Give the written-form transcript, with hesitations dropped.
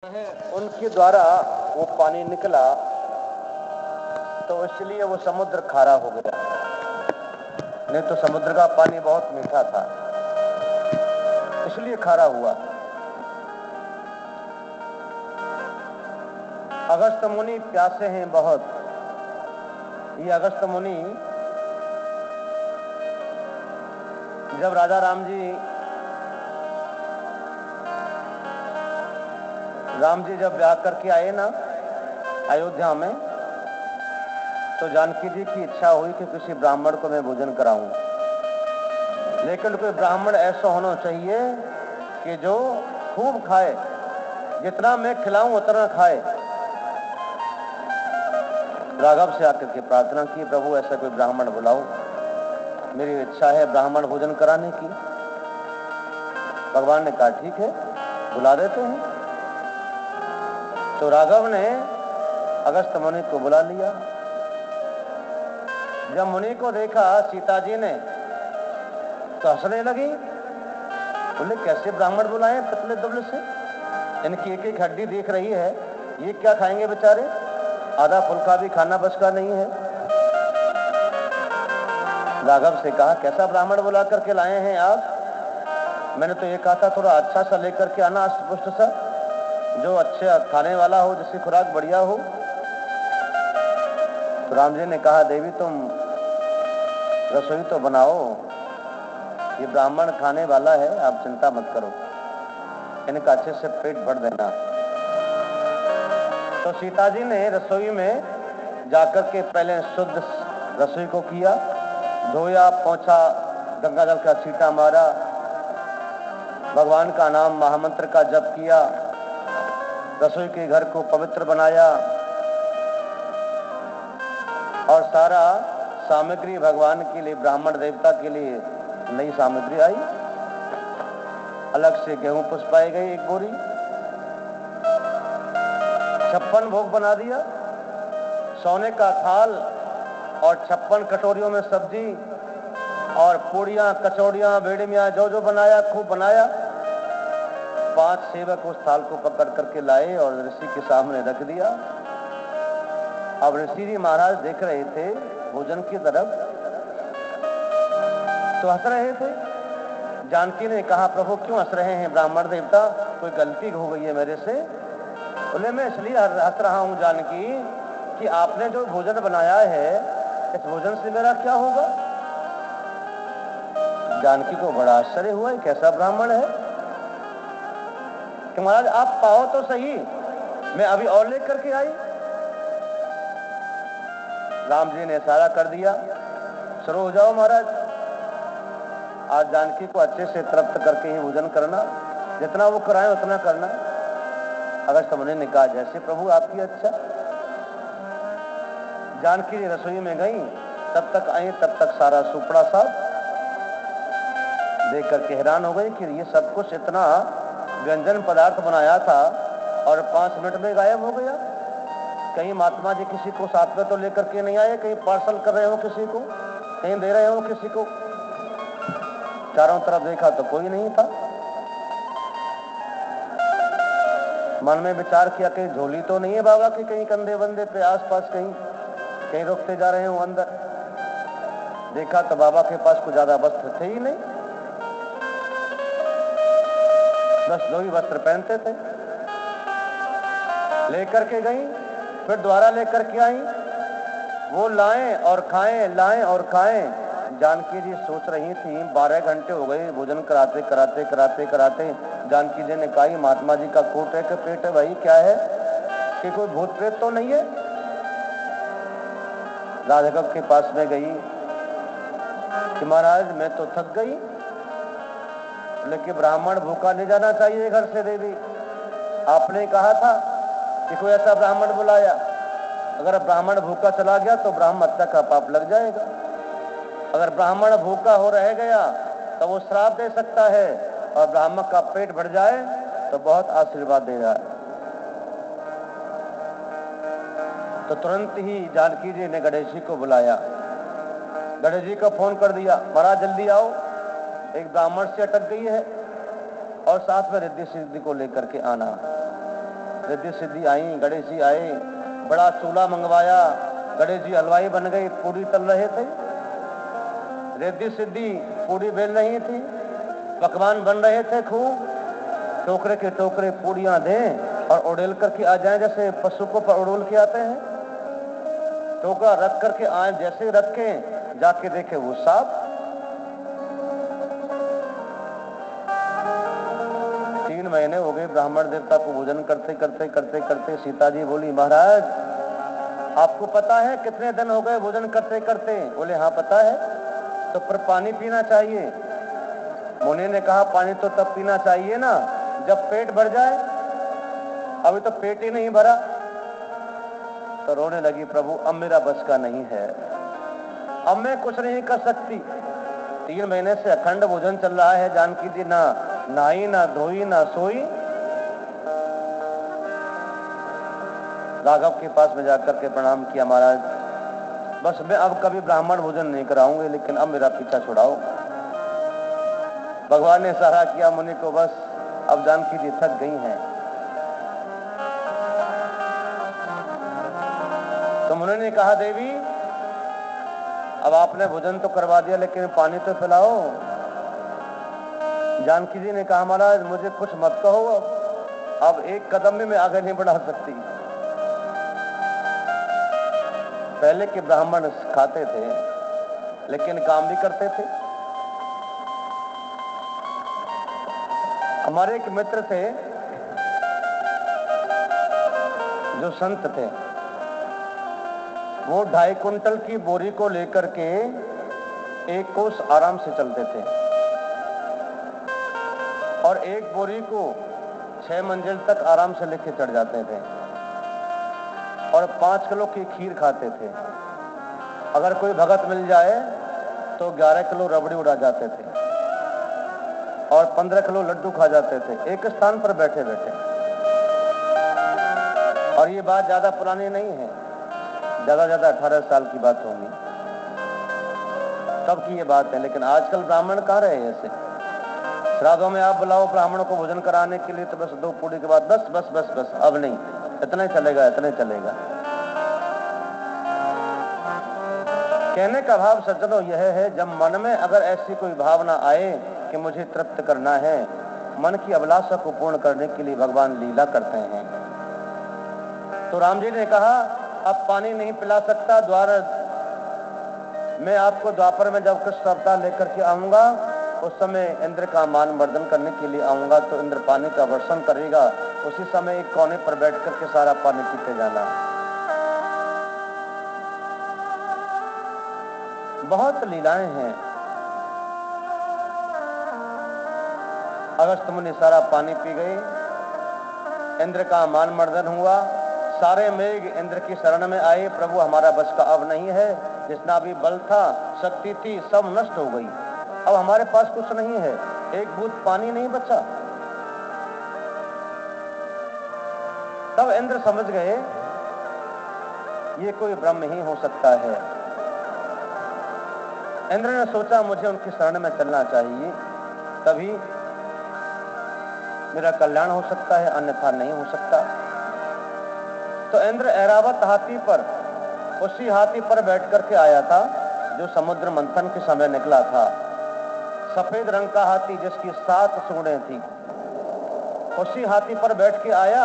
उनके द्वारा वो पानी निकला तो इसलिए वो समुद्र खारा हो गया। नहीं तो समुद्र का पानी बहुत मीठा था, इसलिए खारा हुआ। अगस्त मुनि प्यासे हैं बहुत। ये अगस्त मुनि जब राजा राम जी जब ब्याह करके आए ना अयोध्या में, तो जानकी जी की इच्छा हुई कि किसी ब्राह्मण को मैं भोजन कराऊं, लेकिन कोई ब्राह्मण ऐसा होना चाहिए कि जो खूब खाए, जितना मैं खिलाऊं उतना खाए। राघव से आकर के प्रार्थना की, प्रभु ऐसा कोई ब्राह्मण बुलाओ, मेरी इच्छा है ब्राह्मण भोजन कराने की। भगवान ने कहा ठीक है, बुला देते हैं। तो राघव ने अगस्त मुनि को बुला लिया। जब मुनि को देखा सीता जी ने तो हंसने लगी, बोले कैसे ब्राह्मण बुलाए पतले दुबले से, इनकी एक एक हड्डी देख रही है, ये क्या खाएंगे बेचारे, आधा फुल्का भी खाना बस का नहीं है। राघव से कहा कैसा ब्राह्मण बुला करके लाए हैं आप? मैंने तो ये कहा था थोड़ा अच्छा सा लेकर के आना, पुष्ट सा, जो अच्छे खाने वाला हो, जिसकी खुराक बढ़िया हो। तो राम जी ने कहा देवी तुम रसोई तो बनाओ, ये ब्राह्मण खाने वाला है, आप चिंता मत करो, इनका अच्छे से पेट भर देना। तो सीता जी ने रसोई में जाकर के पहले शुद्ध रसोई को किया, धोया, पोंछा, गंगा जल का छींटा मारा, भगवान का नाम महामंत्र का जप किया, रसोई के घर को पवित्र बनाया और सारा सामग्री भगवान के लिए, ब्राह्मण देवता के लिए नई सामग्री आई। अलग से गेहूं पुष्पाई गई एक बोरी, 56 भोग बना दिया, सोने का थाल और 56 कटोरियों में सब्जी और पूड़ियां, कचौड़ियां, बेड़मियां जो जो बनाया खूब बनाया। 5 सेवक उस थाल को पकड़ करके लाए और ऋषि के सामने रख दिया। अब ऋषि जी महाराज देख रहे थे भोजन की तरफ, तो हंस रहे थे। जानकी ने कहा प्रभु क्यों हंस रहे हैं ब्राह्मण देवता, कोई गलती हो गई है मेरे से? बोले मैं इसलिए हंस रहा हूं जानकी कि आपने जो भोजन बनाया है, इस भोजन से मेरा क्या होगा? जानकी को बड़ा आश्चर्य हुआ, कैसा ब्राह्मण है कि महाराज आप पाओ तो सही, मैं अभी और लेकर के आई। राम जी ने इशारा कर दिया, शुरू हो जाओ महाराज, आज जानकी को अच्छे से तृप्त करके ही भोजन करना, जितना वो कराए उतना करना। अगस्त मुनि ने कहा जैसे प्रभु आपकी अच्छा। जानकी रसोई में गई, तब तक आई, तब तक सारा सुपड़ा साफ देख करके हैरान हो गई कि ये सब कुछ इतना व्यंजन पदार्थ बनाया था और 5 मिनट में गायब हो गया। कहीं महात्मा जी किसी को साथ में तो लेकर के नहीं आए, कहीं पार्सल कर रहे हो किसी को, कहीं दे रहे हो किसी को। चारों तरफ देखा तो कोई नहीं था। मन में विचार किया कहीं झोली तो नहीं है बाबा की, कहीं कंधे बंधे पे आसपास कहीं रुकते जा रहे हो अंदर। देखा तो बाबा के पास कुछ ज्यादा वस्त्र थे ही नहीं, बस 2 ही वस्त्र पहनते थे। लेकर के गई, फिर दोबारा लेकर के आई, वो लाएं और खाएं, लाएं और खाएं। जानकी जी सोच रही थी 12 घंटे हो गए भोजन कराते कराते कराते कराते। जानकी जी ने कहा महात्मा जी का कोट है कि पेट है भाई, क्या है कि कोई भूत प्रेत तो नहीं है? राघव के पास में गई कि महाराज मैं तो थक गई, लेकिन ब्राह्मण भूखा नहीं जाना चाहिए घर से देवी, आपने कहा था कि कोई ऐसा ब्राह्मण बुलाया, अगर ब्राह्मण भूखा चला गया तो ब्राह्मण हत्या का पाप लग जाएगा, अगर ब्राह्मण भूखा हो रह गया तो वो श्राप दे सकता है, और ब्राह्मण का पेट भर जाए तो बहुत आशीर्वाद दे रहा है। तो तुरंत ही जानकी जी ने गणेश जी को बुलाया, गणेश जी को फोन कर दिया, महाराज जल्दी आओ, एक ब्राह्मण से अटक गई है और साथ में रिद्धि सिद्धि को लेकर के आना। रिद्धि सिद्धि आई, गणेश जी आए, बड़ा चूल्हा मंगवाया, गणेश जी हलवाई बन गए, पूरी तल रहे थे। रिद्धि सिद्धि पूरी बेल रही थी, पकवान बन रहे थे खूब, टोकरे के टोकरे पूड़ियां दें और उड़ेल करके आ जाएं, जैसे पशु को उड़ोल के आते हैं। टोकरा रख करके आए, जैसे रखे जाके देखे वो साफ। 3 महीने हो गए ब्राह्मण देवता को भोजन करते करते करते करते। सीता जी बोली, महाराज आपको पता है कितने दिन हो गए भोजन करते करते? बोले हाँ पता है। तो पर पानी पीना चाहिए। मुनि ने कहा पानी तो तब पीना चाहिए ना जब पेट भर जाए, अभी तो पेट ही नहीं भरा। तो रोने लगी, प्रभु अब मेरा बस का नहीं है, अब मैं कुछ नहीं कर सकती। 3 महीने से अखंड भोजन चल रहा है, जानकी जी ना नहाई ना धोई ना सोई। राघव के पास में जाकर के प्रणाम किया, महाराज बस मैं अब कभी ब्राह्मण भोजन नहीं कराऊंगी, लेकिन अब मेरा पीछा छुड़ाओ। भगवान ने इशारा किया मुनि को, बस अब जानकी जी थक गई हैं। तो मुनि ने कहा, देवी अब आपने भोजन तो करवा दिया, लेकिन पानी तो पिलाओ। जानकी जी ने कहा, महाराज मुझे कुछ मत कहो, अब एक कदम भी मैं आगे नहीं बढ़ा सकती। पहले के ब्राह्मण खाते थे लेकिन काम भी करते थे। हमारे एक मित्र थे जो संत थे, वो 2.5 कुंटल की बोरी को लेकर के 1 कोस आराम से चलते थे और एक बोरी को 6 मंजिल तक आराम से लेके चढ़ जाते थे और 5 किलो की खीर खाते थे। अगर कोई भगत मिल जाए तो 11 किलो रबड़ी उड़ा जाते थे और 15 किलो लड्डू खा जाते थे, एक स्थान पर बैठे बैठे। और ये बात ज्यादा पुरानी नहीं है, ज्यादा 18 साल की बात होगी तब की ये बात है। लेकिन आजकल ब्राह्मण कहाँ रहे ऐसे? श्राद्धों में आप बुलाओ ब्राह्मणों को भोजन कराने के लिए तो बस 2 पूड़ी के बाद बस बस बस बस, अब नहीं, इतना ही चलेगा इतना ही चलेगा। कहने का भाव सज्जनों यह है, जब मन में अगर ऐसी कोई भावना आए कि मुझे तृप्त करना है, मन की अभिलाषा को पूर्ण करने के लिए भगवान लीला करते हैं। तो राम जी ने कहा अब पानी नहीं पिला सकता, मैं आपको द्वापर में जब कृष्ण अवतार लेकर के आऊंगा उस समय इंद्र का मान मर्दन करने के लिए आऊंगा, तो इंद्र पानी का वर्षण करेगा, उसी समय एक कोने पर बैठ करके सारा पानी पीते जाना। बहुत लीलाएं हैं। अगस्त मुनि सारा पानी पी गए, इंद्र का मान मर्दन हुआ, सारे मेघ इंद्र की शरण में आए, प्रभु हमारा बस का अब नहीं है, जितना भी बल था शक्ति थी सब नष्ट हो गई, अब हमारे पास कुछ नहीं है, एक बूंद पानी नहीं बचा। तब इंद्र समझ गए ये कोई ब्रह्म ही हो सकता है। इंद्र ने सोचा मुझे उनकी शरण में चलना चाहिए, तभी मेरा कल्याण हो सकता है, अन्यथा नहीं हो सकता। तो इंद्र ऐरावत हाथी पर, उसी हाथी पर बैठ करके आया था जो समुद्र मंथन के समय निकला था। सफेद रंग का हाथी जिसकी 7 सूंडें थी, उसी हाथी पर बैठ के आया